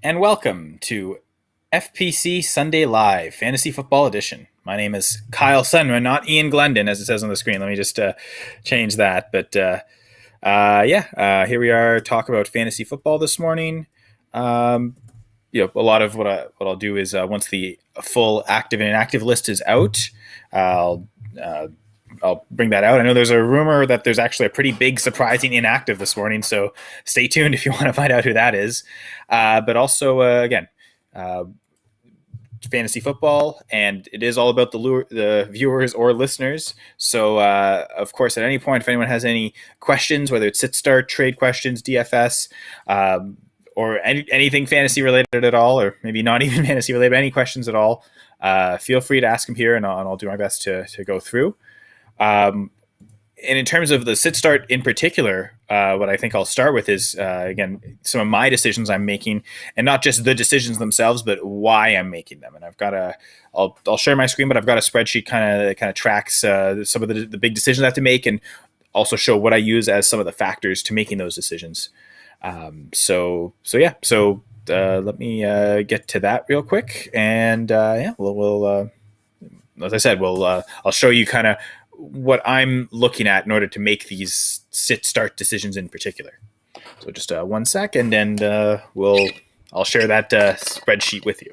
and welcome to FPC Sunday Live, Fantasy Football Edition. My name is Kyle Senra, not Ian Glendon, as it says on the screen. Let me just change that. But here we are, talk about fantasy football this morning. A lot of what I'll do is once the full active and inactive list is out, I'll bring that out. I know there's a rumor that there's actually a pretty big surprising inactive this morning, so stay tuned if you want to find out who that is. But also, fantasy football, and it is all about the viewers or listeners. So, of course, at any point, if anyone has any questions, whether it's sit-start, trade questions, DFS, or anything fantasy related at all, or maybe not even fantasy related, but any questions at all, feel free to ask them here, and I'll do my best to go through. And in terms of the sit-start in particular, what I think I'll start with is, again, some of my decisions I'm making, and not just the decisions themselves, but why I'm making them. And I'll share my screen, but I've got a spreadsheet kind of tracks some of the big decisions I have to make, and also show what I use as some of the factors to making those decisions. So let me get to that real quick, and we'll as I said, I'll show you kind of what I'm looking at in order to make these sit-start decisions in particular. So just 1 sec, and then I'll share that spreadsheet with you.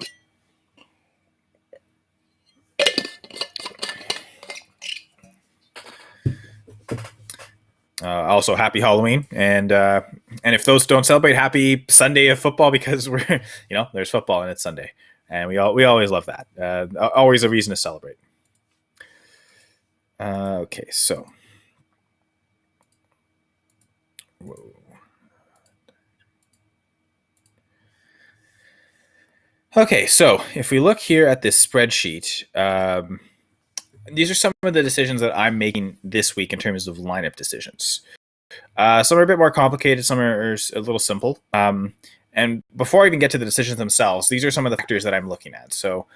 Also, happy Halloween, and if those don't celebrate, happy Sunday of football, because we're there's football and it's Sunday, and we always love that. Always a reason to celebrate. Okay, so if we look here at this spreadsheet, these are some of the decisions that I'm making this week in terms of lineup decisions. Some are a bit more complicated, some are a little simple. And before I even get to the decisions themselves, these are some of the factors that I'm looking at. So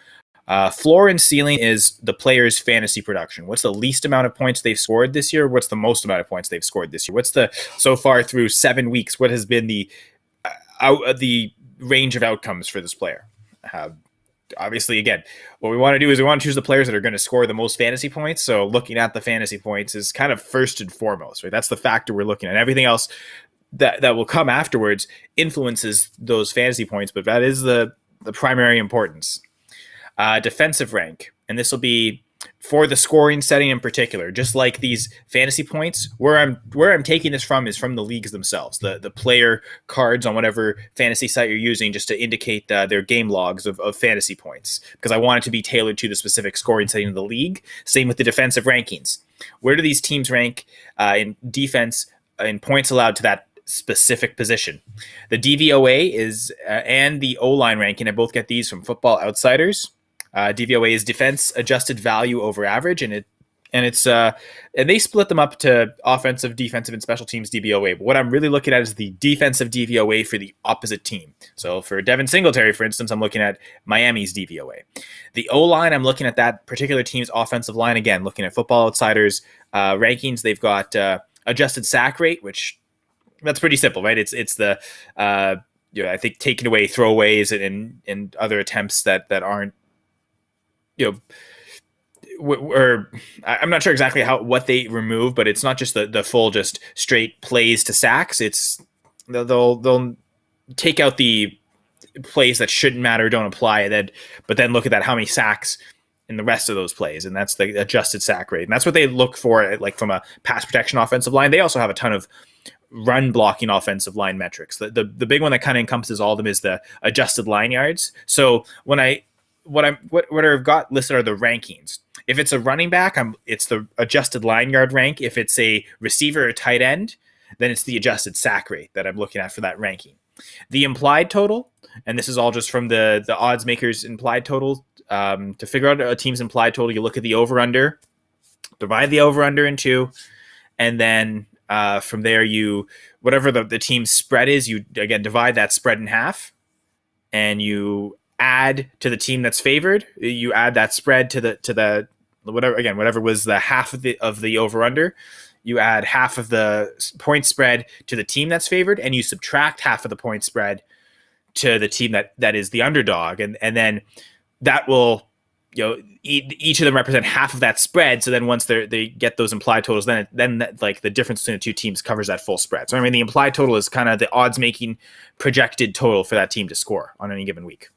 floor and ceiling is the player's fantasy production. What's the least amount of points they've scored this year? What's the most amount of points they've scored this year? What's so far through 7 weeks, what has been the range of outcomes for this player? Obviously, again, what we want to do is we want to choose the players that are going to score the most fantasy points. So looking at the fantasy points is kind of first and foremost, right? That's the factor we're looking at. Everything else that will come afterwards influences those fantasy points, but that is the primary importance. Defensive rank, and this will be for the scoring setting in particular. Just like these fantasy points, where I'm taking this from is from the leagues themselves, the player cards on whatever fantasy site you're using, just to indicate their game logs of fantasy points, because I want it to be tailored to the specific scoring setting of the league. Same with the defensive rankings. Where do these teams rank in defense in points allowed to that specific position? The DVOA is and the O-line ranking. I both get these from Football Outsiders. DVOA is defense adjusted value over average, and they split them up to offensive, defensive, and special teams DVOA. But what I'm really looking at is the defensive DVOA for the opposite team. So for Devin Singletary, for instance, I'm looking at Miami's DVOA. The O-line, I'm looking at that particular team's offensive line. Again, looking at Football Outsiders rankings, they've got adjusted sack rate, which that's pretty simple, right? It's the I think taking away throwaways and other attempts that aren't, or I'm not sure exactly what they remove, but it's not just the full just straight plays to sacks. It's they'll take out the plays that shouldn't matter, don't apply that, but then look at that, how many sacks in the rest of those plays, and that's the adjusted sack rate, and that's what they look for, like from a pass protection offensive line. They also have a ton of run blocking offensive line metrics. The big one that kind of encompasses all of them is the adjusted line yards. So what I've got listed are the rankings. If it's a running back, it's the adjusted line yard rank. If it's a receiver or tight end, then it's the adjusted sack rate that I'm looking at for that ranking. The implied total, and this is all just from the odds makers implied total. To figure out a team's implied total, you look at the over-under, divide the over-under in two, and then from there, whatever the team's spread is, you again divide that spread in half, and you add to the team that's favored. You add that spread to the whatever was the half of the over under. You add half of the point spread to the team that's favored, and you subtract half of the point spread to the team that is the underdog, and then that will, each of them represent half of that spread. So then once they get those implied totals, then like the difference between the two teams covers that full spread. So I mean, the implied total is kind of the odds making projected total for that team to score on any given week.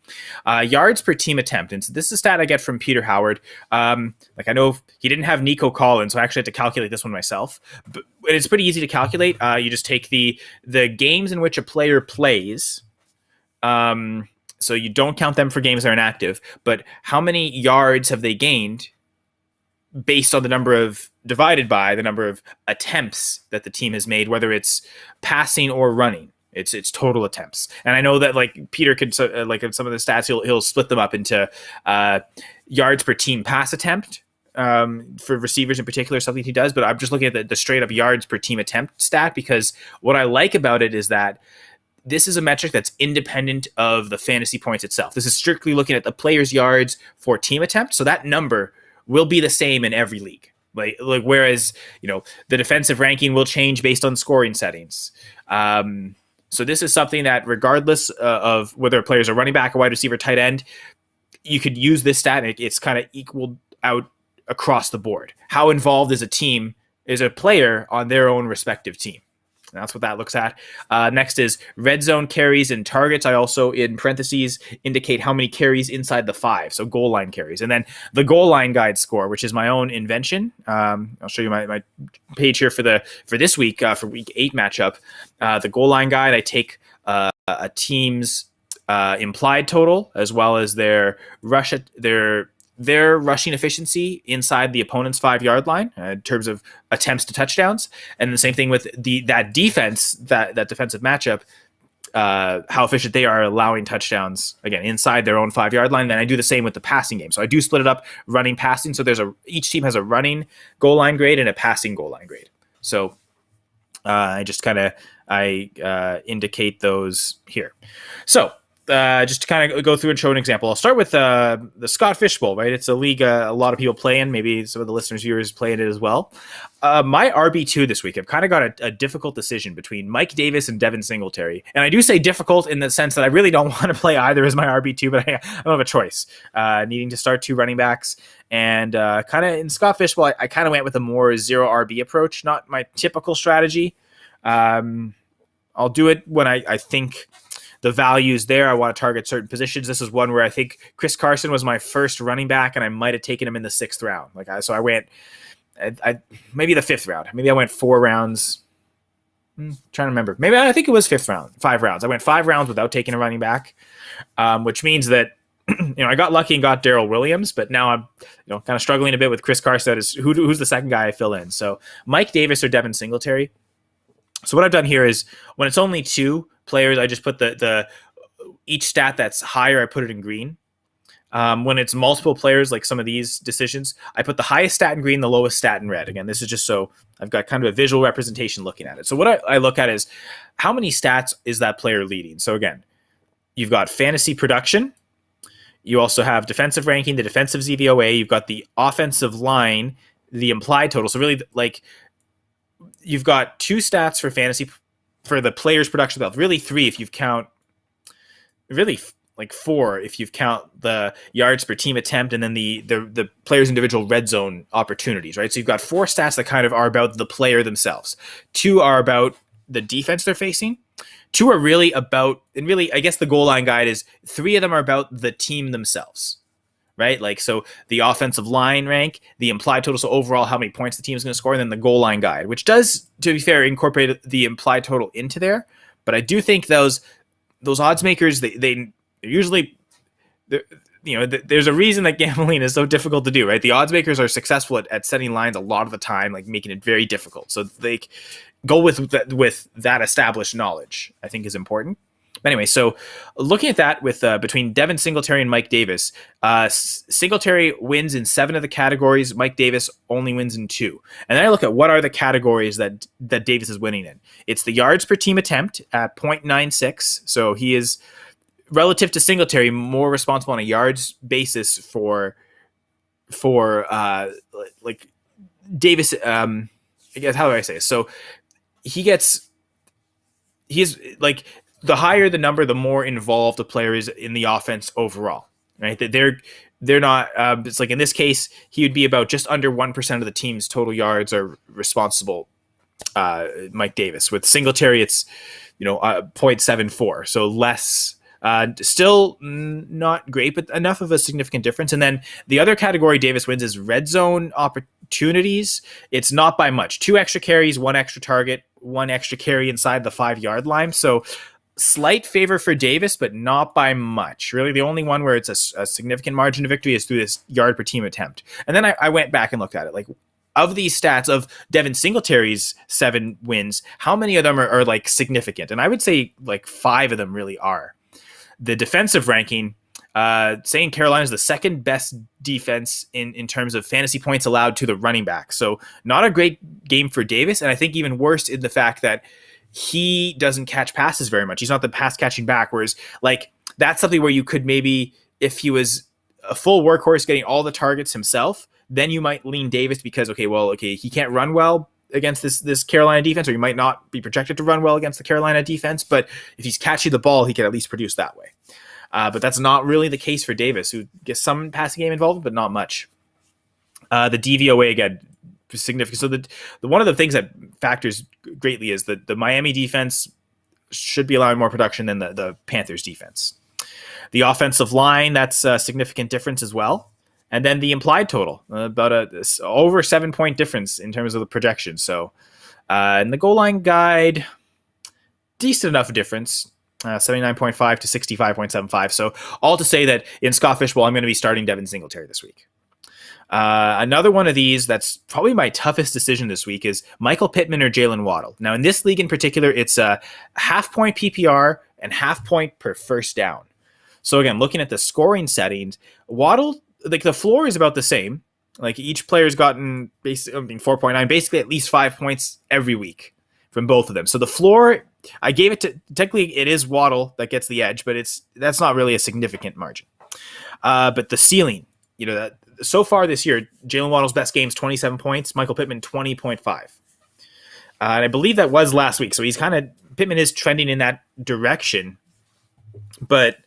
Yards per team attempt, and so this is a stat I get from Peter Howard. Like, I know he didn't have Nico Collins, so I actually had to calculate this one myself. But it's pretty easy to calculate. You just take the games in which a player plays. So you don't count them for games that are inactive, but how many yards have they gained based on the number of, divided by the number of attempts that the team has made, whether it's passing or running. It's total attempts. And I know that like Peter could, like in some of the stats, he'll split them up into yards per team pass attempt for receivers in particular, something he does. But I'm just looking at the straight up yards per team attempt stat, because what I like about it is that this is a metric that's independent of the fantasy points itself. This is strictly looking at the player's yards for team attempt. So that number will be the same in every league. Like whereas, the defensive ranking will change based on scoring settings. So this is something that regardless of whether a player is a running back, a wide receiver, tight end, you could use this stat and it's kind of equaled out across the board. How involved is a player on their own respective team? And that's what that looks at. Next is red zone carries and targets. I also, in parentheses, indicate how many carries inside the 5, so goal line carries. And then the goal line guide score, which is my own invention. I'll show you my page here for this week, for week 8 matchup. The goal line guide, I take a team's implied total as well as their rushing efficiency inside the opponent's 5-yard line in terms of attempts to touchdowns. And the same thing with that defense, that defensive matchup, how efficient they are allowing touchdowns, again, inside their own 5-yard line. Then I do the same with the passing game. So I do split it up, running, passing. So each team has a running goal line grade and a passing goal line grade. So I just kind of indicate those here. So just to kind of go through and show an example, I'll start with the Scott Fish Bowl, right? It's a league a lot of people play in. Maybe some of the listeners, viewers play in it as well. My RB2 this week, I've kind of got a difficult decision between Mike Davis and Devin Singletary. And I do say difficult in the sense that I really don't want to play either as my RB2, but I don't have a choice. Needing to start 2 running backs. And kind of in Scott Fish Bowl, I kind of went with a more 0 RB approach, not my typical strategy. I'll do it when I think the values there. I want to target certain positions. This is one where I think Chris Carson was my first running back, and I might have taken him in the 6th round. So I went, maybe the 5th round. Maybe I went 4 rounds. Trying to remember. Maybe I think it was 5th round, 5 rounds. I went 5 rounds without taking a running back, which means that I got lucky and got Jamal Williams, but now I'm kind of struggling a bit with Chris Carson. Who's the second guy I fill in? So Mike Davis or Devin Singletary. So what I've done here is when it's only 2 players, I just put the each stat that's higher, I put it in green. When it's multiple players, like some of these decisions, I put the highest stat in green, the lowest stat in red. Again, this is just so I've got kind of a visual representation looking at it. So what I look at is how many stats is that player leading? So again, you've got fantasy production. You also have defensive ranking, the defensive ZVOA. You've got the offensive line, the implied total. So really, like, you've got 2 stats for fantasy for the player's production belt. Really 3 if you count, really like 4 if you count the yards per team attempt and then the player's individual red zone opportunities, right? So you've got 4 stats that kind of are about the player themselves. 2 are about the defense they're facing. 2 are really about, and really, I guess the goal line guide is 3 of them are about the team themselves. Right? Like, so the offensive line rank, the implied total, so overall how many points the team is going to score, and then the goal line guide, which does, to be fair, incorporate the implied total into there. But I do think those odds makers, they usually, there's a reason that gambling is so difficult to do, right? The odds makers are successful at setting lines a lot of the time, like making it very difficult. So they go with that established knowledge, I think is important. Anyway, so looking at that with between Devin Singletary and Mike Davis, Singletary wins in 7 of the categories. Mike Davis only wins in 2. And then I look at what are the categories that Davis is winning in. It's the yards per team attempt at 0.96. So he is, relative to Singletary, more responsible on a yards basis for like Davis. I guess, how do I say this? So he's like the higher the number, the more involved the player is in the offense overall, right? That they're not. It's like in this case, he would be about just under 1% of the team's total yards are responsible. Mike Davis with Singletary, it's 0.74, so less. Still not great, but enough of a significant difference. And then the other category Davis wins is red zone opportunities. It's not by much. 2 extra carries, 1 extra target, 1 extra carry inside the 5-yard line. So slight favor for Davis, but not by much. Really, the only one where it's a significant margin of victory is through this yard per team attempt. And then I went back and looked at it. Like, of these stats of Devin Singletary's 7 wins, how many of them are like significant? And I would say like 5 of them really are. The defensive ranking, saying Carolina is the second best defense in terms of fantasy points allowed to the running back. So not a great game for Davis. And I think even worse in the fact that he doesn't catch passes very much. He's not the pass catching back. Whereas like that's something where you could maybe, if he was a full workhorse getting all the targets himself, then you might lean Davis because, he can't run well against this Carolina defense, or he might not be projected to run well against the Carolina defense. But if he's catching the ball, he can at least produce that way. But that's not really the case for Davis, who gets some passing game involved, but not much. The DVOA, again, significant. So the one of the things that factors greatly is that the Miami defense should be allowing more production than the Panthers defense. The offensive line, that's a significant difference as well. And then the implied total, about over 7-point difference in terms of the projection. So in the goal line guide, decent enough difference, 79.5 to 65.75. So all to say that in Scott Fishbowl, I'm going to be starting Devin Singletary this week. Another one of these that's probably my toughest decision this week is Michael Pittman or Jalen Waddle. Now, in this league in particular, it's a half-point PPR and half-point per first down. So again, looking at the scoring settings, Waddle, like the floor is about the same. Like each player's gotten 4.9, basically at least 5 points every week from both of them. So the floor, I gave it to, technically it is Waddle that gets the edge, but that's not really a significant margin. But the ceiling, that so far this year, Jalen Waddle's best game is 27 points, Michael Pittman 20.5. And I believe that was last week. So Pittman is trending in that direction. But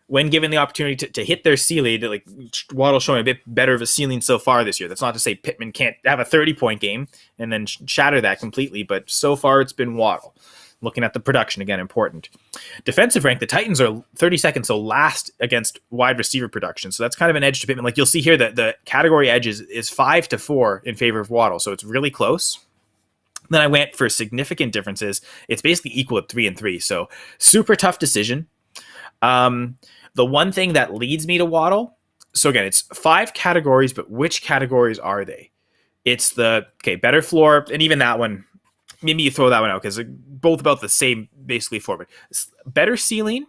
when given the opportunity to hit their ceiling, like Waddle showing a bit better of a ceiling so far this year. That's not to say Pittman can't have a 30-point game and then shatter that completely, but so far it's been Waddle. Looking at the production, again, important. Defensive rank, the Titans are 32nd, so last against wide receiver production. So that's kind of an edge to Pittman. Like you'll see here that the category edge is 5-4 in favor of Waddle, so it's really close. Then I went for significant differences. It's basically equal at 3-3, so super tough decision. The one thing that leads me to Waddle, so again, it's 5 categories, but which categories are they? It's better floor, and even that one, maybe you throw that one out because they're both about the same, basically, forward. Better ceiling,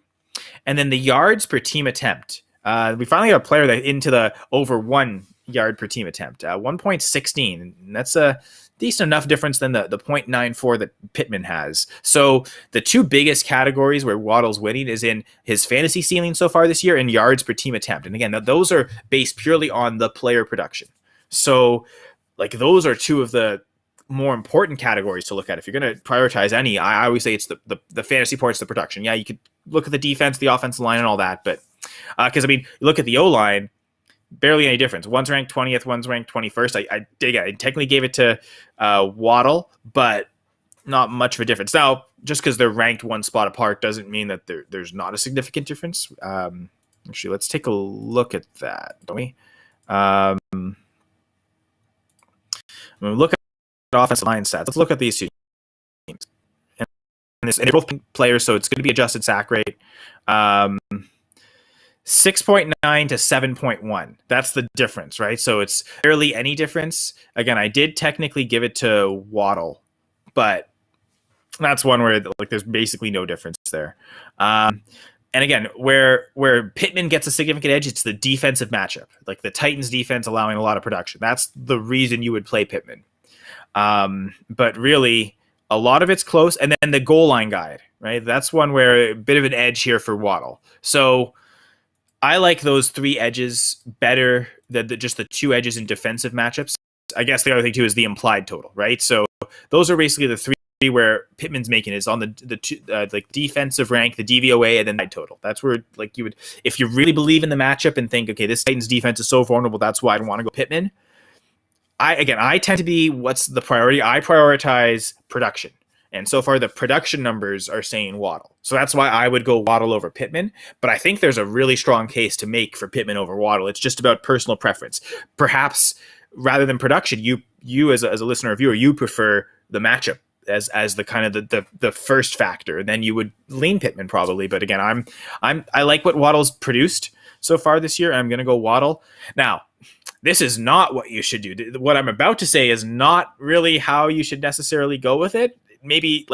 and then the yards per team attempt. We finally got a player that into the over 1 yard per team attempt, 1.16, and that's a decent enough difference than the 0.94 that Pittman has. So the 2 biggest categories where Waddle's winning is in his fantasy ceiling so far this year and yards per team attempt. And again, those are based purely on the player production. So like those are 2 of the more important categories to look at. If you're going to prioritize any, I always say it's the fantasy points, the production. Yeah, you could look at the defense, the offensive line and all that, but because you look at the O-line, barely any difference. One's ranked 20th, one's ranked 21st. I technically gave it to Waddle, but not much of a difference. Now, just because they're ranked 1 spot apart doesn't mean that there's not a significant difference. Actually, let's take a look at that, don't we? When we look at offensive line stats, let's look at these 2 teams. And they're both players, so it's going to be adjusted sack rate. 6.9 to 7.1. That's the difference, right? So it's barely any difference. Again, I did technically give it to Waddle, but that's one where there's basically no difference there. And again, where Pittman gets a significant edge, it's the defensive matchup. Like the Titans defense allowing a lot of production. That's the reason you would play Pittman. But really, a lot of it's close. And then the goal line guide, right? That's one where a bit of an edge here for Waddle. So I like those 3 edges better than just the 2 edges in defensive matchups. I guess the other thing too is the implied total, right? So those are basically the 3 where Pittman's making is on the two, like defensive rank, the DVOA, and then the total. That's where like you would, if you really believe in the matchup and think, okay, this Titans defense is so vulnerable, that's why I want to go Pittman. I tend to be, what's the priority? I prioritize production. And so far, the production numbers are saying Waddle. So that's why I would go Waddle over Pittman. But I think there's a really strong case to make for Pittman over Waddle. It's just about personal preference. Perhaps rather than production, you as a listener or viewer, you prefer the matchup as the kind of the first factor. And then you would lean Pittman probably. But again, I like what Waddle's produced so far this year. I'm going to go Waddle. Now, this is not what you should do. What I'm about to say is not really how you should necessarily go with it. Maybe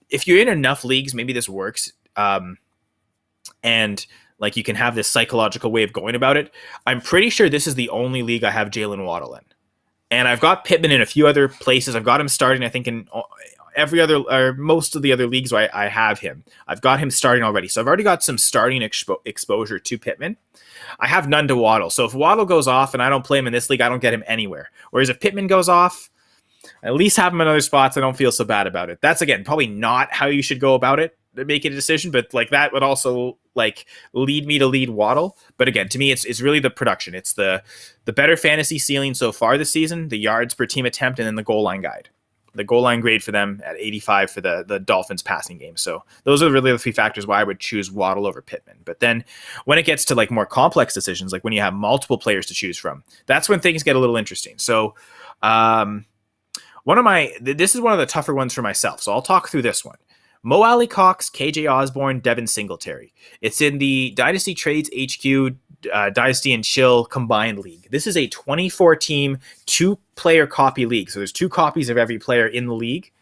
if you're in enough leagues, maybe this works. And like you can have this psychological way of going about it. I'm pretty sure this is the only league I have Jalen Waddle in. And I've got Pittman in a few other places. I've got him starting, I think, in every other or most of the other leagues where I have him. I've got him starting already. So I've already got some starting exposure to Pittman. I have none to Waddle. So if Waddle goes off and I don't play him in this league, I don't get him anywhere. Whereas if Pittman goes off, I at least have him in other spots. I don't feel so bad about it. That's, again, probably not how you should go about it to make a decision, but like that would also like lead me to lead Waddle. But again, to me, it's really the production. It's the better fantasy ceiling so far this season, the yards per team attempt, and then the goal line guide. The goal line grade for them at 85 for the Dolphins passing game. So those are really the three factors why I would choose Waddle over Pittman. But then when it gets to like more complex decisions, like when you have multiple players to choose from, that's when things get a little interesting. So this is one of the tougher ones for myself. So I'll talk through this one. Mo Alley Cox, KJ Osborne, Devin Singletary. It's in the Dynasty Trades HQ Dynasty and Chill combined league. This is a 24-team, 2-player copy league. So there's 2 copies of every player in the league.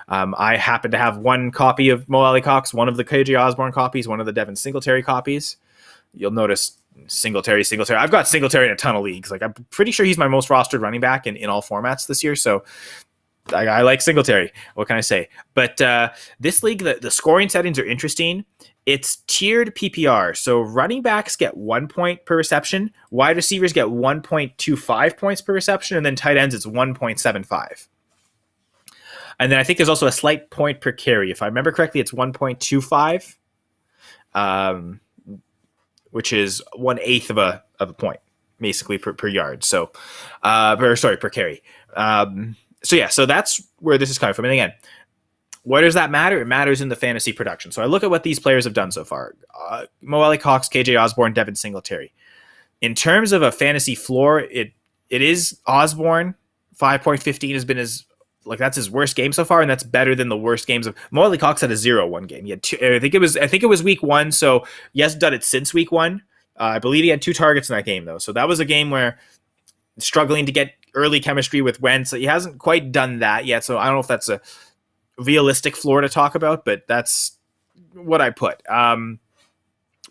I happen to have 1 copy of Mo Alley Cox, 1 of the KJ Osborne copies, 1 of the Devin Singletary copies. You'll notice Singletary. I've got Singletary in a ton of leagues. Like I'm pretty sure he's my most rostered running back in all formats this year. So I like Singletary. What can I say? But this league, the scoring settings are interesting. It's tiered PPR. So running backs get 1 point per reception. Wide receivers get 1.25 points per reception. And then tight ends, it's 1.75. And then I think there's also a slight point per carry. If I remember correctly, it's 1.25, which is 1/8 of a point, basically per yard. So, per carry. So that's where this is coming from. And again, where does that matter? It matters in the fantasy production. So I look at what these players have done so far. Mo Alley Cox, KJ Osborne, Devin Singletary. In terms of a fantasy floor, it is Osborne. 5.15 has been that's his worst game so far, and that's better than the worst games of Mo Alley Cox had a 0-1 game. He had 2, I think it was week 1, so he hasn't done it since week 1. I believe he had 2 targets in that game though. So that was a game where struggling to get early chemistry with Wentz. He hasn't quite done that yet, so I don't know if that's a realistic floor to talk about, but that's what I put.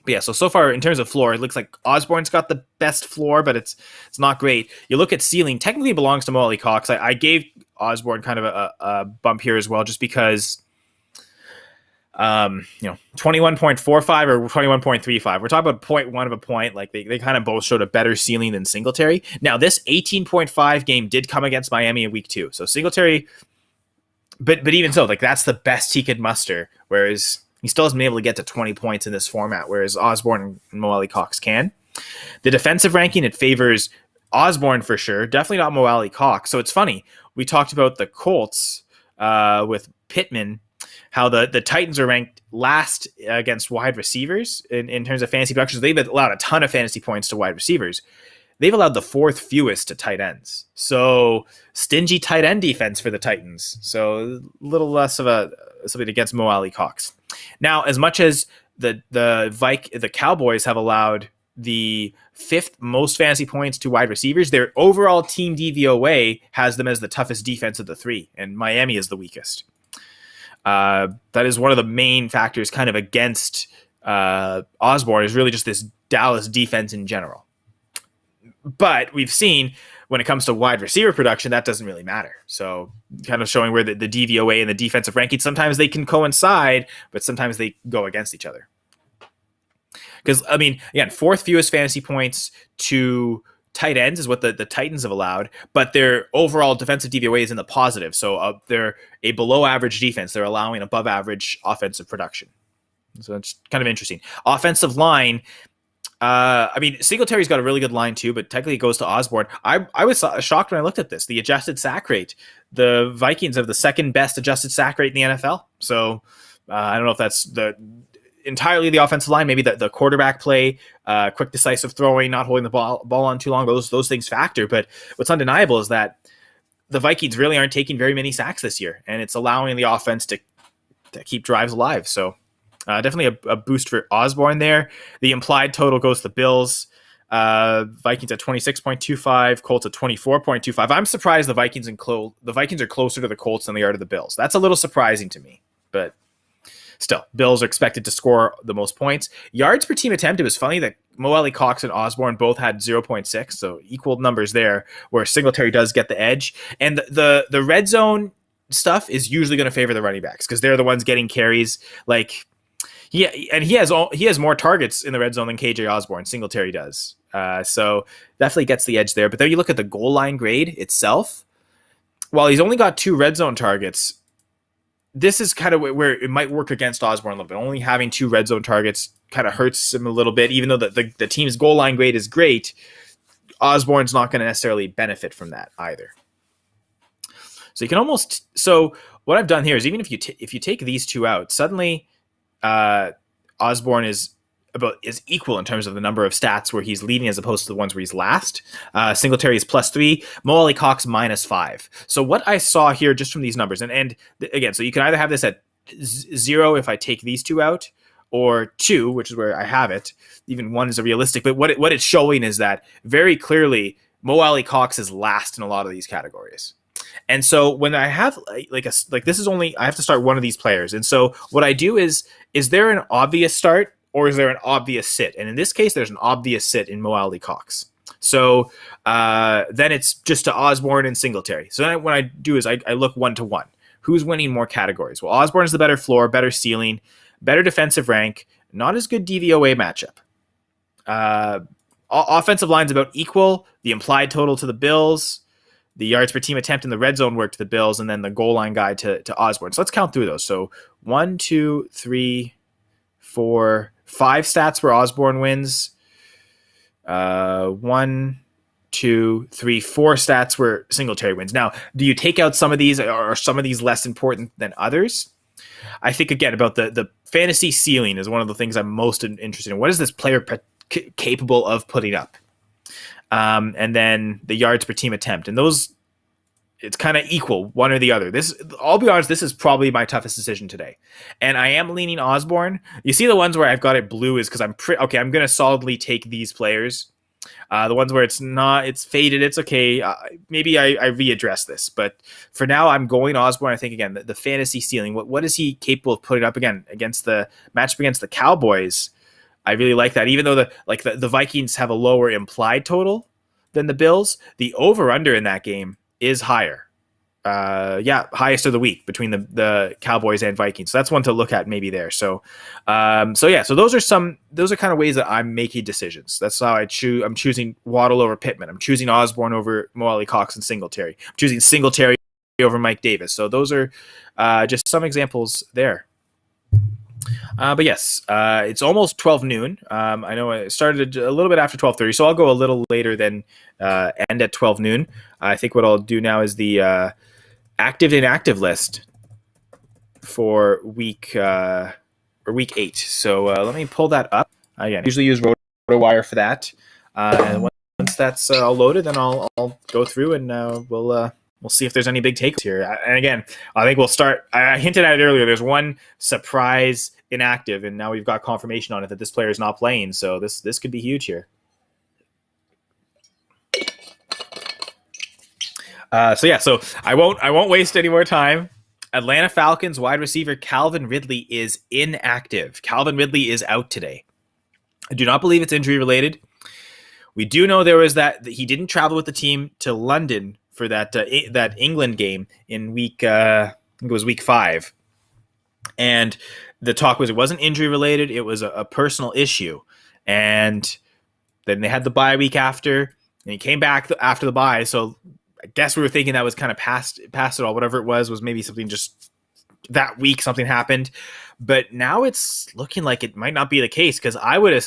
But yeah, so far in terms of floor, it looks like Osborne's got the best floor, but it's not great. You look at ceiling, technically it belongs to Mo Alley Cox. I gave Osborne kind of a bump here as well, just because 21.45 or 21.35. We're talking about 0.1 of a point. Like they kind of both showed a better ceiling than Singletary. Now this 18.5 game did come against Miami in week 2. So Singletary, but even so, like that's the best he could muster. Whereas he still hasn't been able to get to 20 points in this format, whereas Osborne and Mo Alley Cox can. The defensive ranking, it favors Osborne for sure. Definitely not Mo Alley Cox. So it's funny. We talked about the Colts with Pittman, how the Titans are ranked last against wide receivers in terms of fantasy production. So they've allowed a ton of fantasy points to wide receivers. They've allowed the 4th fewest to tight ends. So stingy tight end defense for the Titans. So a little less of something against Mo Alley Cox. Now, as much as the Cowboys have allowed the 5th most fantasy points to wide receivers, their overall team DVOA has them as the toughest defense of the 3, and Miami is the weakest. That is one of the main factors kind of against Osborne, is really just this Dallas defense in general. But we've seen when it comes to wide receiver production, that doesn't really matter. So kind of showing where the DVOA and the defensive ranking, sometimes they can coincide, but sometimes they go against each other. Because, I mean, again, 4th fewest fantasy points to tight ends is what the Titans have allowed, but their overall defensive DVOA is in the positive. So they're a below average defense. They're allowing above average offensive production. So it's kind of interesting. Offensive line. Singletary's got a really good line too, but technically it goes to Osborne. I was shocked when I looked at this. The adjusted sack rate. The Vikings have the second best adjusted sack rate in the NFL. So I don't know if that's entirely the offensive line. Maybe the quarterback play, quick decisive throwing, not holding the ball on too long. Those things factor. But what's undeniable is that the Vikings really aren't taking very many sacks this year, and it's allowing the offense to keep drives alive. So definitely a boost for Osborne there. The implied total goes to the Bills. Vikings at 26.25, Colts at 24.25. I'm surprised the Vikings are closer to the Colts than they are to the Bills. That's a little surprising to me, but still, Bills are expected to score the most points. Yards per team attempt, it was funny that Mo Alley-Cox and Osborne both had 0.6, so equal numbers there, where Singletary does get the edge. And the red zone stuff is usually going to favor the running backs because they're the ones getting carries. Like, yeah, and he has more targets in the red zone than KJ Osborne. Singletary does. So definitely gets the edge there. But then you look at the goal line grade itself. While he's only got 2 red zone targets, this is kind of where it might work against Osborne a little bit. Only having 2 red zone targets kind of hurts him a little bit, even though the team's goal line grade is great. Osborne's not going to necessarily benefit from that either. So you can almost. So what I've done here is even if you take these 2 out, suddenly Osborne is equal in terms of the number of stats where he's leading as opposed to the ones where he's last. Singletary is +3, Mo Alley-Cox -5. So what I saw here just from these numbers, and again, so you can either have this at 0 if I take these 2 out, or 2, which is where I have it. Even 1 is a realistic, but what it's showing is that very clearly Mo Alley-Cox is last in a lot of these categories. And so when I have this is only, I have to start one of these players. And so what I do is there an obvious start or is there an obvious sit? And in this case, there's an obvious sit in Mo Alley-Cox. So then it's just to Osborne and Singletary. So then what I do is I look 1-to-1. Who's winning more categories? Well, Osborne is the better floor, better ceiling, better defensive rank, not as good DVOA matchup. Offensive line's about equal. The implied total to the Bills. The yards per team attempt in the red zone work to the Bills, and then the goal line guide to Osborne. So let's count through those. So 1, 2, 3, 4, 5 stats where Osborne wins. 1, 2, 3, 4 stats where Singletary wins. Now, do you take out some of these? Are some of these less important than others? I think, again, about the fantasy ceiling is one of the things I'm most interested in. What is this player capable of putting up? And then the yards per team attempt. And those, it's kind of equal, one or the other. I'll be honest, this is probably my toughest decision today. And I am leaning Osborne. You see the ones where I've got it blue is because I'm going to solidly take these players. The ones where it's faded, it's okay. Maybe I readdress this. But for now, I'm going Osborne. I think, again, the fantasy ceiling. What is he capable of putting up again against the matchup against the Cowboys? I really like that. Even though the Vikings have a lower implied total than the Bills, the over-under in that game is higher. Highest of the week between the Cowboys and Vikings. So that's one to look at maybe there. So those are kind of ways that I'm making decisions. That's how I'm choosing Waddle over Pittman. I'm choosing Osborne over Mo Alley-Cox and Singletary. I'm choosing Singletary over Mike Davis. So those are just some examples there. But yes, it's almost 12 noon. I know I started a little bit after 12:30, so I'll go a little later than end at 12 noon. I think what I'll do now is the active inactive list for week 8. So let me pull that up. Again, I usually use RotoWire for that. And once that's all loaded, then I'll go through and we'll see if there's any big takeaways here. And again, I think we'll start. I hinted at it earlier. There's one surprise inactive, and now we've got confirmation on it that this player is not playing. So this could be huge here. So I won't waste any more time. Atlanta Falcons wide receiver Calvin Ridley is inactive. Calvin Ridley is out today. I do not believe it's injury related. We do know there was that he didn't travel with the team to London for that England game in week 5, and the talk was it wasn't injury related, it was a personal issue, and then they had the bye week after, and he came back after the bye. So I guess we were thinking that was kind of past it all. Whatever it was maybe something just that week something happened. But now it's looking like it might not be the case, because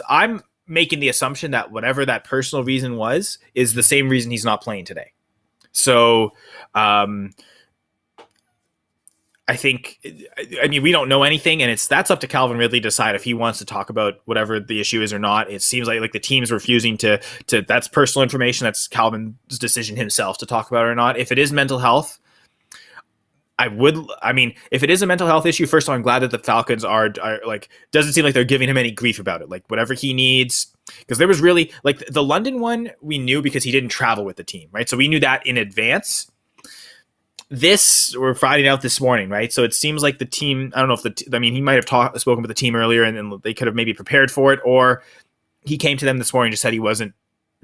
I'm making the assumption that whatever that personal reason was is the same reason he's not playing today. So I think, I mean, we don't know anything, and that's up to Calvin Ridley to decide if he wants to talk about whatever the issue is or not. It seems like the team's refusing to that's personal information. That's Calvin's decision himself to talk about it or not. If it is mental health, if it is a mental health issue, first of all, I'm glad that the Falcons are like, doesn't seem like they're giving him any grief about it. Like, whatever he needs, because there was really, like, the London one we knew because he didn't travel with the team, right? So we knew that in advance. We're finding out this morning, right? So it seems like the team, I don't know if he might have spoken with the team earlier and they could have maybe prepared for it, or he came to them this morning and just said he wasn't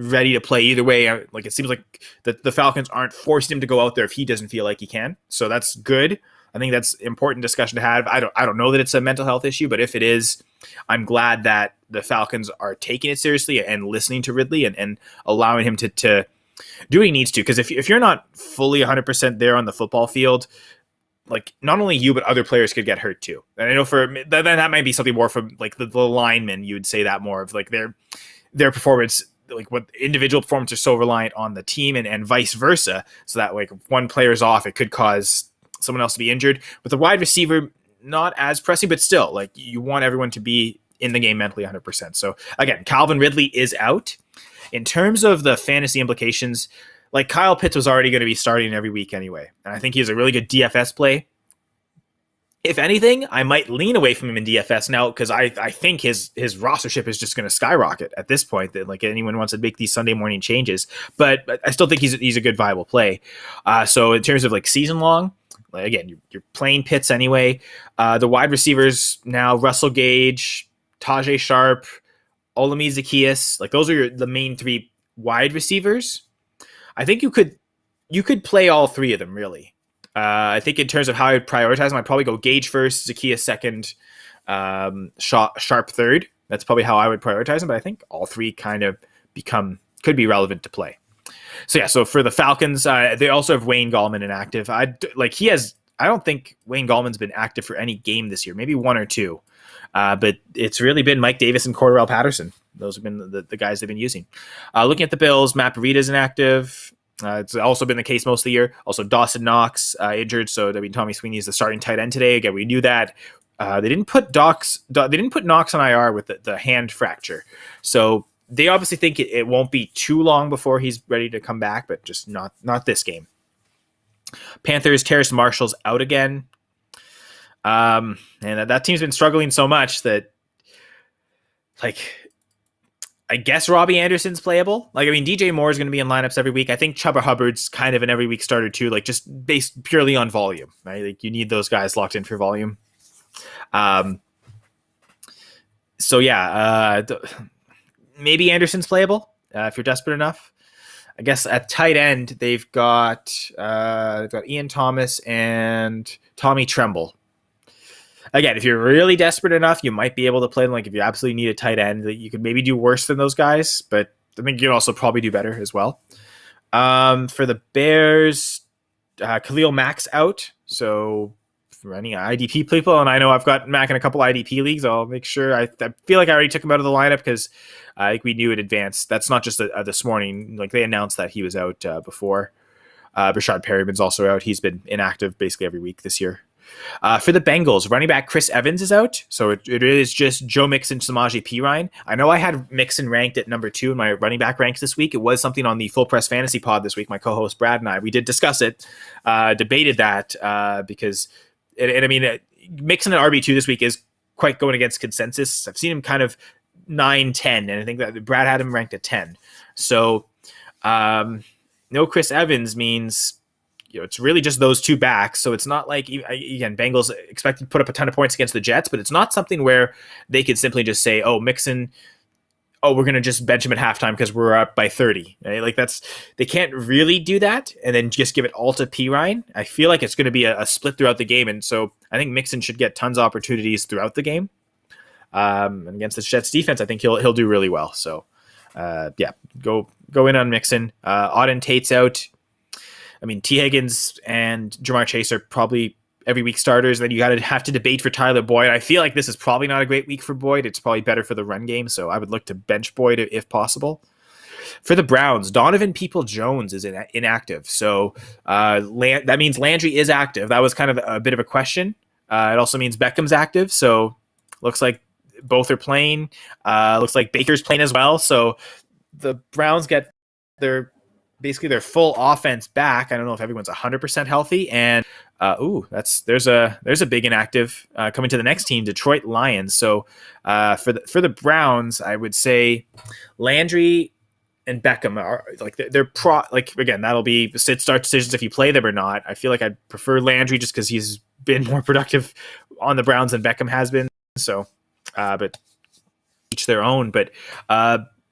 ready to play. Either way, like, it seems like the Falcons aren't forcing him to go out there if he doesn't feel like he can. So that's good. I think that's important discussion to have. I don't know that it's a mental health issue, but if it is, I'm glad that the Falcons are taking it seriously and listening to Ridley and allowing him to do what he needs to. Because if you're not fully 100% there on the football field, like, not only you but other players could get hurt too. And I know that might be something more from like the linemen. You would say that more of like their performance, like what individual performance are so reliant on the team and vice versa. So that, like, if one player's off, it could cause someone else to be injured. With the wide receiver, not as pressing, but still, like, you want everyone to be in the game mentally 100%. So again, Calvin Ridley is out. In terms of the fantasy implications, like, Kyle Pitts was already going to be starting every week anyway. And I think he's a really good DFS play. If anything, I might lean away from him in DFS now, because I think his rostership is just going to skyrocket at this point. That, like, anyone wants to make these Sunday morning changes, but I still think he's a good viable play. So in terms of like season long, like, again, you're playing Pitts anyway. The wide receivers now: Russell Gage, Tajay Sharp, Olamide Zaccheaus. Like, those are the main three wide receivers. I think you could play all three of them, really. I think in terms of how I'd prioritize them, I'd probably go Gage first, Zaccheaus second, Sharp third. That's probably how I would prioritize them, but I think all three kind of could be relevant to play. So yeah, so for the Falcons, they also have Wayne Gallman inactive. I don't think Wayne Gallman's been active for any game this year, maybe one or two. But it's really been Mike Davis and Cordarrelle Patterson. Those have been the guys they've been using. Looking at the Bills, Matt Breida inactive. It's also been the case most of the year. Also, Dawson Knox injured, so Tommy Sweeney is the starting tight end today. Again, we knew that. They didn't put Knox on IR with the hand fracture, so they obviously think it won't be too long before he's ready to come back, but just not this game. Panthers, Terrace Marshall's out again. And that team's been struggling so much that, like, I guess Robbie Anderson's playable. Like, I mean, DJ Moore is going to be in lineups every week. I think Chuba Hubbard's kind of an every week starter too, like, just based purely on volume, right? Like, you need those guys locked in for volume. So yeah, maybe Anderson's playable if you're desperate enough. I guess at tight end they've got Ian Thomas and Tommy Tremble. Again, if you're really desperate enough, you might be able to play them. Like, if you absolutely need a tight end, you could maybe do worse than those guys, but I think you can also probably do better as well. For the Bears, Khalil Mack's out. So for any IDP people, and I know I've got Mack in a couple IDP leagues, I'll make sure. I feel like I already took him out of the lineup because I think we knew in advance. That's not just this morning. Like, they announced that he was out before. Rashad Perriman's also out. He's been inactive basically every week this year. For the Bengals, running back Chris Evans is out, so it is just Joe Mixon, Samaje Perine. I know I had Mixon ranked at number 2 in my running back ranks this week. It was something on the Full Press Fantasy Pod this week. My co-host Brad and we did discuss it, debated that because, and I mean, Mixon at RB2 this week is quite going against consensus. I've seen him kind of 9, 10, and I think that Brad had him ranked at 10. So no Chris Evans means, it's really just those two backs. So it's not like, again, Bengals expect to put up a ton of points against the Jets, but it's not something where they could simply just say, oh, Mixon, we're going to just bench him at halftime because we're up by 30. Right? Like, they can't really do that and then just give it all to Perine. I feel like it's going to be a split throughout the game. And so I think Mixon should get tons of opportunities throughout the game. And against the Jets defense, I think he'll do really well. So yeah, go go in on Mixon. Auden Tate's out. I mean, T. Higgins and Jamar Chase are probably every week starters. Then you got to have to debate for Tyler Boyd. I feel like this is probably not a great week for Boyd. It's probably better for the run game, so I would look to bench Boyd if possible. For the Browns, Donovan People-Jones is inactive, so that means Landry is active. That was kind of a bit of a question. It also means Beckham's active, so looks like both are playing. Looks like Baker's playing as well, so the Browns get their full offense back. I don't know if everyone's 100% healthy, and there's a big inactive coming to the next team, Detroit Lions. So for the Browns, I would say Landry and Beckham are again, that'll be sit start decisions if you play them or not. I feel like I'd prefer Landry just because he's been more productive on the Browns than Beckham has been. So, but each their own. But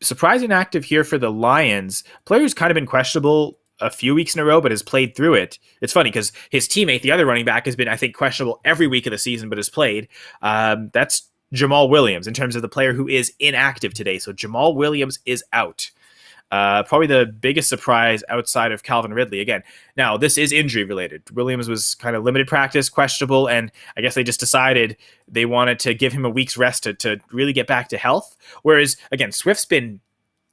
surprising active here for the Lions. Player who's kind of been questionable a few weeks in a row, but has played through it. It's funny because his teammate, the other running back, has been, I think, questionable every week of the season, but has played. That's Jamal Williams in terms of the player who is inactive today. So Jamal Williams is out. Probably the biggest surprise outside of Calvin Ridley. Again, now this is injury related. Williams was kind of limited practice, questionable, and I guess they just decided they wanted to give him a week's rest to really get back to health. Whereas, again, Swift's been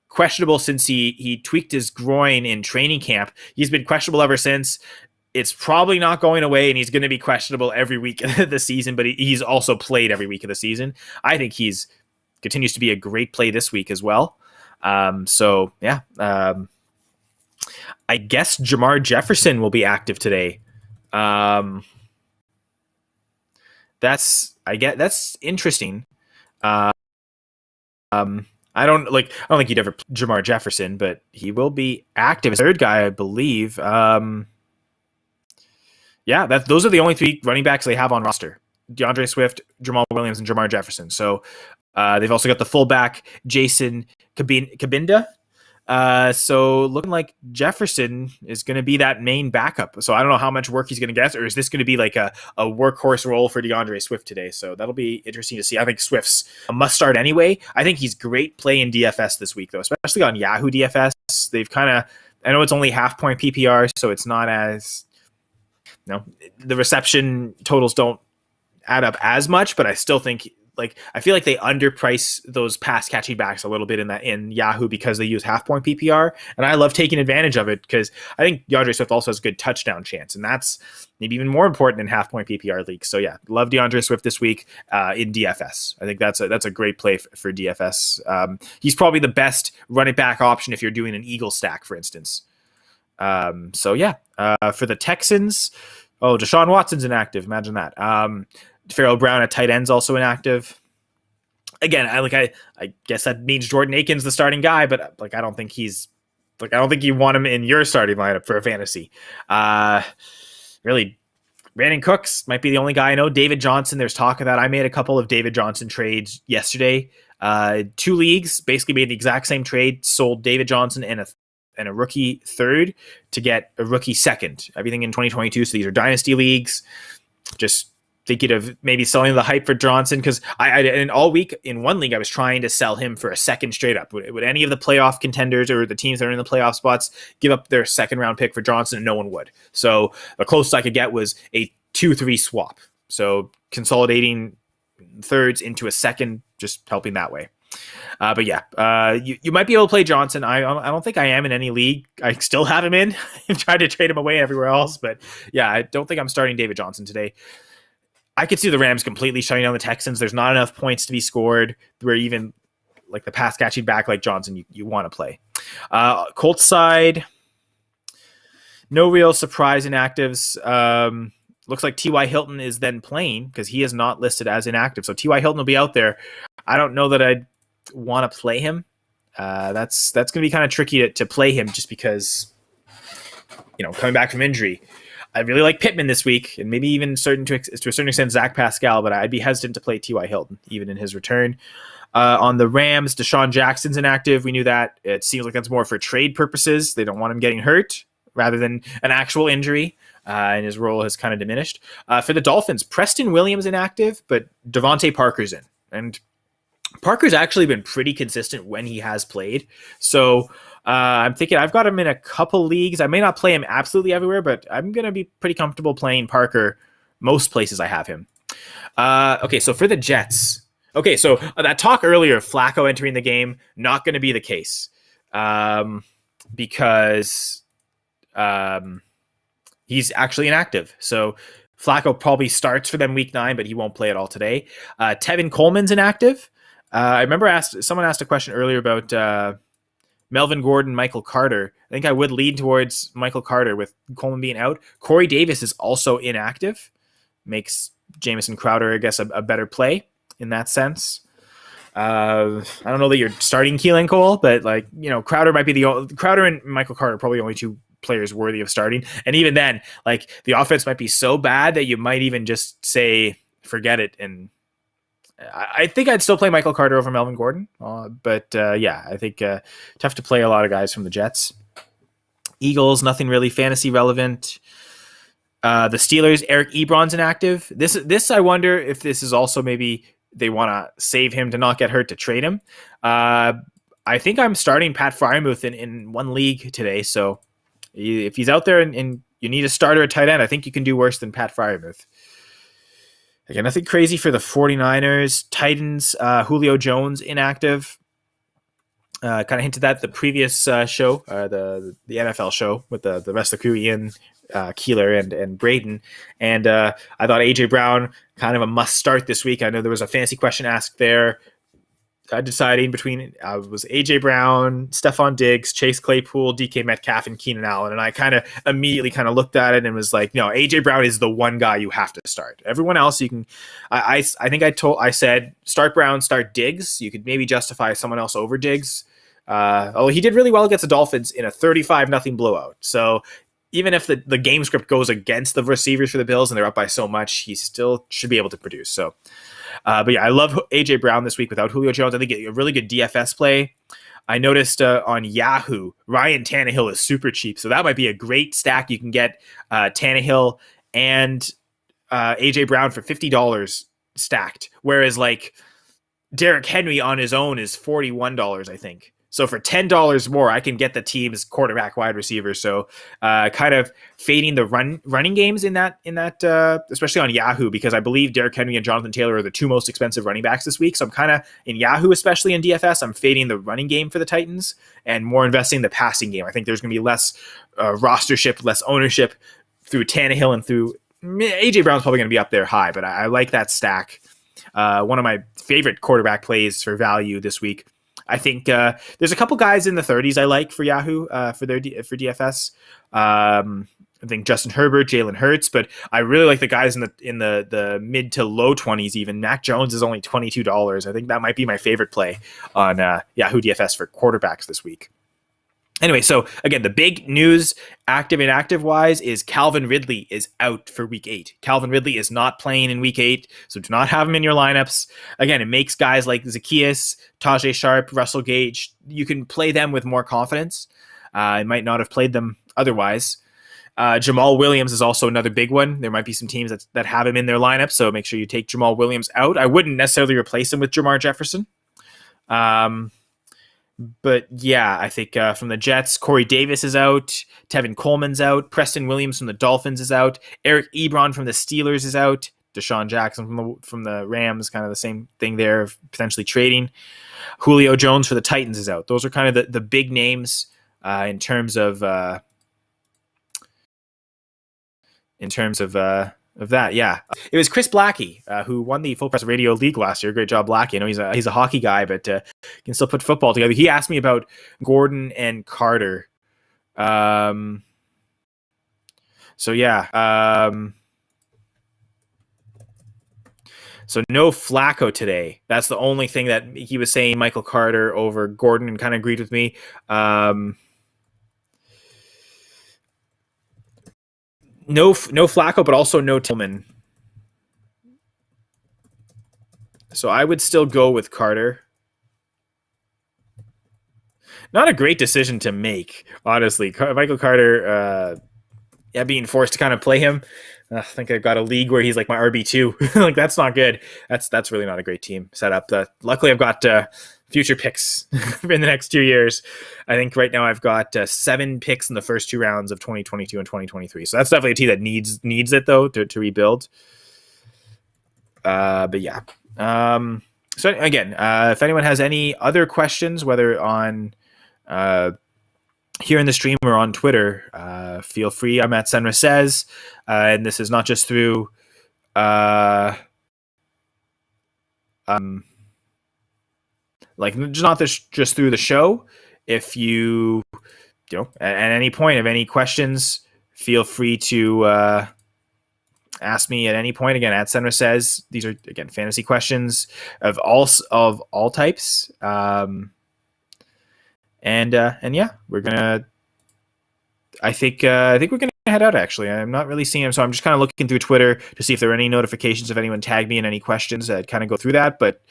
questionable since he tweaked his groin in training camp. He's been questionable ever since. It's probably not going away, and he's going to be questionable every week of the season, but he's also played every week of the season. I think he's continues to be a great play this week as well. I guess Jamar Jefferson will be active today. That's interesting. I don't think he'd ever Jamar Jefferson, but he will be active. Third guy, I believe. Those are the only three running backs they have on roster: DeAndre Swift, Jamal Williams, and Jamar Jefferson. So they've also got the fullback Jason Kabinda. So looking like Jefferson is going to be that main backup. So I don't know how much work he's going to get, or is this going to be like a workhorse role for DeAndre Swift today? So that'll be interesting to see. I think Swift's a must start anyway. I think he's great play in DFS this week, though, especially on Yahoo DFS. They've I know it's only half point PPR, so it's not as, the reception totals don't add up as much, but I still think, I feel like they underprice those pass catching backs a little bit in Yahoo because they use half point PPR, and I love taking advantage of it because I think DeAndre Swift also has a good touchdown chance, and that's maybe even more important in half point PPR leagues. So yeah, love DeAndre Swift this week in DFS. I think that's a great play for DFS. He's probably the best running back option if you're doing an Eagle stack, for instance. For the Texans, Deshaun Watson's inactive. Imagine that. Farrell Brown at tight end's also inactive. Again, I guess that means Jordan Aiken's the starting guy, but I don't think you want him in your starting lineup for a fantasy. Really, Brandon Cooks might be the only guy I know. David Johnson, there's talk of that. I made a couple of David Johnson trades yesterday. 2 leagues basically made the exact same trade, sold David Johnson and a rookie third to get a rookie second. Everything in 2022. So these are dynasty leagues. Just thinking of maybe selling the hype for Johnson, because and all week in one league I was trying to sell him for a second straight up. Would any of the playoff contenders or the teams that are in the playoff spots give up their second round pick for Johnson? And no one would. So the closest I could get was a 2-3 swap. So consolidating thirds into a second, just helping that way. You might be able to play Johnson. I don't think I am in any league. I still have him in. I've tried to trade him away everywhere else, but yeah, I don't think I'm starting David Johnson today. I could see the Rams completely shutting down the Texans. There's not enough points to be scored where even the pass catching back like Johnson you want to play. Colts side, no real surprise inactives. Looks like T.Y. Hilton is then playing because he is not listed as inactive. So T.Y. Hilton will be out there. I don't know that I'd want to play him. That's going to be kind of tricky to play him just because, coming back from injury. I really like Pittman this week, and maybe even to a certain extent Zach Pascal, but I'd be hesitant to play T.Y. Hilton, even in his return. On the Rams, Deshaun Jackson's inactive. We knew that. It seems like that's more for trade purposes. They don't want him getting hurt rather than an actual injury, and his role has kind of diminished. For the Dolphins, Preston Williams inactive, but Devontae Parker's in. And Parker's actually been pretty consistent when he has played. So I'm thinking I've got him in a couple leagues. I may not play him absolutely everywhere, but I'm going to be pretty comfortable playing Parker most places I have him. Okay, so for the Jets. Okay, so that talk earlier of Flacco entering the game, not going to be the case. Because he's actually inactive. So Flacco probably starts for them week 9, but he won't play at all today. Tevin Coleman's inactive. I remember someone asked a question earlier about Melvin Gordon, Michael Carter. I think I would lean towards Michael Carter with Coleman being out. Corey Davis is also inactive. Makes Jamison Crowder, I guess, a better play in that sense. I don't know that you're starting Keelan Cole, but like, you know, Crowder and Michael Carter are probably the only two players worthy of starting. And even then, like, the offense might be so bad that you might even just say, forget it. And I think I'd still play Michael Carter over Melvin Gordon. But yeah, I think tough to play a lot of guys from the Jets. Eagles, nothing really fantasy relevant. The Steelers, Eric Ebron's inactive. This I wonder if this is also maybe they want to save him to not get hurt to trade him. I think I'm starting Pat Freiermuth in one league today. So if he's out there and you need a starter at tight end, I think you can do worse than Pat Freiermuth. Again, nothing crazy for the 49ers. Titans, Julio Jones inactive. Kind of hinted that the previous show, the NFL show with the rest of the crew, Ian, Keeler, and Braden. And I thought A.J. Brown, kind of a must start this week. I know there was a fantasy question asked there. Deciding between was A.J. Brown, Stephon Diggs, Chase Claypool, DK Metcalf, and Keenan Allen. And I kind of immediately kind of looked at it and was like, no, A.J. Brown is the one guy you have to start. Everyone else you can. I think I said start Brown, start Diggs. You could maybe justify someone else over Diggs. He did really well against the Dolphins in a 35-0 blowout. So even if the game script goes against the receivers for the Bills and they're up by so much, he still should be able to produce. So, but yeah, I love A.J. Brown this week without Julio Jones. I think a really good DFS play. I noticed on Yahoo, Ryan Tannehill is super cheap. So that might be a great stack. You can get Tannehill and A.J. Brown for $50 stacked. Whereas like Derrick Henry on his own is $41, I think. So for $10 more, I can get the team's quarterback, wide receiver. So kind of fading the running games in that, especially on Yahoo, because I believe Derrick Henry and Jonathan Taylor are the two most expensive running backs this week. So I'm kind of in Yahoo, especially in DFS, I'm fading the running game for the Titans and more investing in the passing game. I think there's going to be less rostership, less ownership through Tannehill and through A.J. Brown's probably going to be up there high, but I like that stack. One of my favorite quarterback plays for value this week. I think there's a couple guys in the 30s I like for Yahoo for DFS. I think Justin Herbert, Jalen Hurts, but I really like the guys in the mid to low 20s. Even Mac Jones is only $22. I think that might be my favorite play on Yahoo DFS for quarterbacks this week. Anyway, so again, the big news, active and inactive wise, is Calvin Ridley is out for week 8. Calvin Ridley is not playing in week 8, so do not have him in your lineups. Again, it makes guys like Zacchaeus, Tajay Sharp, Russell Gage, you can play them with more confidence. I might not have played them otherwise. Jamal Williams is also another big one. There might be some teams that have him in their lineup, so make sure you take Jamal Williams out. I wouldn't necessarily replace him with Jamar Jefferson. But yeah, I think from the Jets, Corey Davis is out. Tevin Coleman's out. Preston Williams from the Dolphins is out. Eric Ebron from the Steelers is out. Deshaun Jackson from the Rams, kind of the same thing there, of potentially trading. Julio Jones for the Titans is out. Those are kind of the big names in terms of that. Yeah, it was Chris Blackie who won the Full Press Radio League last year. Great job, Blackie. I know he's a hockey guy, but can still put football together. He asked me about Gordon and Carter. So yeah. So no Flacco today. That's the only thing that he was saying. Michael Carter over Gordon, and kind of agreed with me. No Flacco, but also no Tillman. So I would still go with Carter. Not a great decision to make, honestly. Michael Carter, being forced to kind of play him. I think I've got a league where he's like my RB2. Like, that's not good. That's really not a great team setup. Luckily, I've got future picks in the next 2 years. I think right now I've got 7 picks in the first 2 rounds of 2022 and 2023. So that's definitely a team that needs it, though, to rebuild. But yeah. So again, if anyone has any other questions, whether on here in the stream or on Twitter, feel free. I'm at Senra Says, and this is not just through like just through the show. If you at any point have any questions, feel free to ask me at any point. Again, at Senra Says, these are again fantasy questions of all types. And yeah, we're gonna. I think we're gonna head out. Actually, I'm not really seeing them, so I'm just kind of looking through Twitter to see if there are any notifications if anyone tagged me in any questions. I'd kind of go through that, but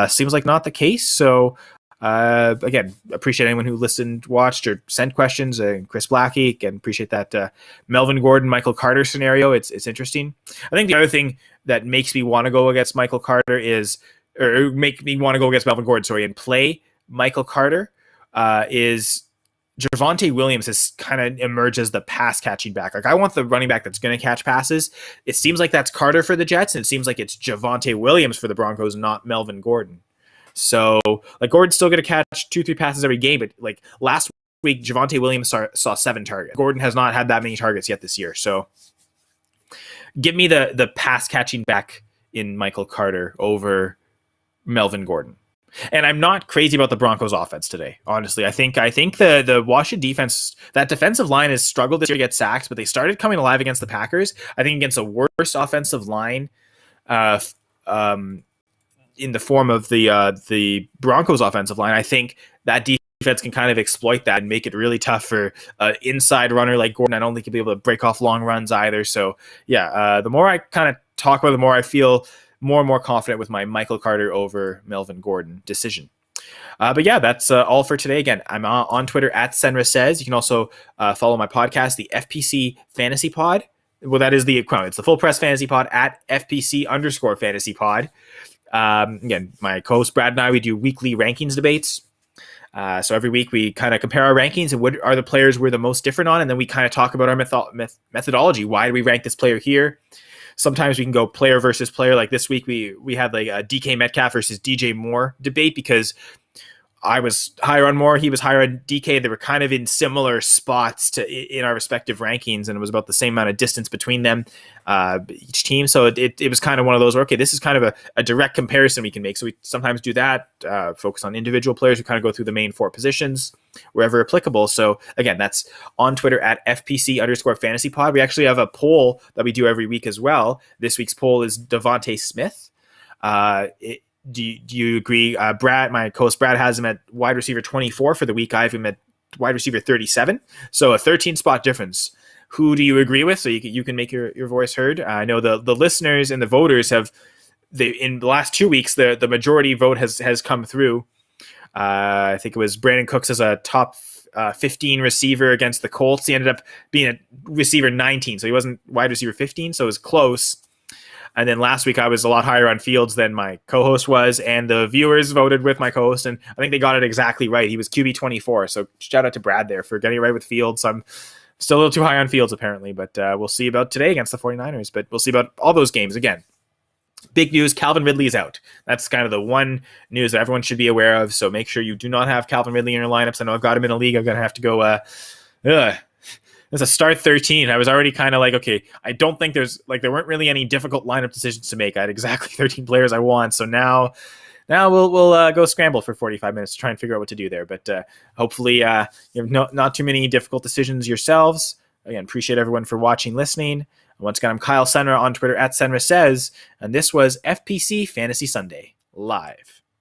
seems like not the case. So again, appreciate anyone who listened, watched, or sent questions. Chris Blackie, and appreciate that Melvin Gordon, Michael Carter scenario. It's interesting. I think the other thing that makes me want to go against Michael Carter or make me want to go against Melvin Gordon, and play Michael Carter. Is Javonte Williams has kind of emerged as the pass catching back. Like, I want the running back that's going to catch passes. It seems like that's Carter for the Jets, and it seems like it's Javonte Williams for the Broncos, not Melvin Gordon. So, like, Gordon's still going to catch 2-3 passes every game, but like last week, Javonte Williams saw 7 targets. Gordon has not had that many targets yet this year. So, give me the pass catching back in Michael Carter over Melvin Gordon. And I'm not crazy about the Broncos offense today. Honestly, I think the Washington defense, that defensive line has struggled this year to get sacks, but they started coming alive against the Packers. I think against a worse offensive line, in the form of the Broncos offensive line, I think that defense can kind of exploit that and make it really tough for an inside runner like Gordon. I don't think he'll be able to break off long runs either. So yeah, the more I kind of talk about it, the more I feel more and more confident with my Michael Carter over Melvin Gordon decision. But yeah, that's all for today. Again, I'm on Twitter at Senra Says. You can also follow my podcast, the FPC Fantasy Pod. Well, that is it's the Full Press Fantasy Pod at FPC_Fantasy Pod. Again, my co-host Brad and I, we do weekly rankings debates. So every week we kind of compare our rankings and what are the players we're the most different on, and then we kind of talk about our methodology. Why do we rank this player here? Sometimes we can go player versus player. Like this week, we had like a DK Metcalf versus DJ Moore debate because I was higher on Moore, he was higher on DK. They were kind of in similar spots in our respective rankings, and it was about the same amount of distance between them, each team. So it was kind of one of those, okay, this is kind of a direct comparison we can make. So we sometimes do that, focus on individual players. We kind of go through the main 4 positions wherever applicable. So again, that's on Twitter at FPC_Fantasy Pod. We actually have a poll that we do every week as well. This week's poll is Devontae Smith. Do you agree? Brad, my co-host Brad, has him at wide receiver 24 for the week. I have him at wide receiver 37. So a 13 spot difference. Who do you agree with? So you can make your voice heard. I know the listeners and the voters in the last 2 weeks, the majority vote has come through. I think it was Brandon Cooks as a top 15 receiver against the Colts. He ended up being a receiver 19. So he wasn't wide receiver 15. So it was close. And then last week I was a lot higher on Fields than my co-host was, and the viewers voted with my co-host, and I think they got it exactly right. He was QB 24, so shout out to Brad there for getting it right with Fields. I'm still a little too high on Fields apparently, but we'll see about today against the 49ers, but we'll see about all those games. Again, big news, Calvin Ridley is out. That's kind of the one news that everyone should be aware of, so make sure you do not have Calvin Ridley in your lineups. I know I've got him in a league. I'm going to have to go it's a start 13. I was already kind of like, okay, I don't think there weren't really any difficult lineup decisions to make. I had exactly 13 players I want. So now we'll go scramble for 45 minutes to try and figure out what to do there. But hopefully you have not too many difficult decisions yourselves. Again, appreciate everyone for watching, listening. Once again, I'm Kyle Senra on Twitter at Senra Says, and this was FPC Fantasy Sunday live.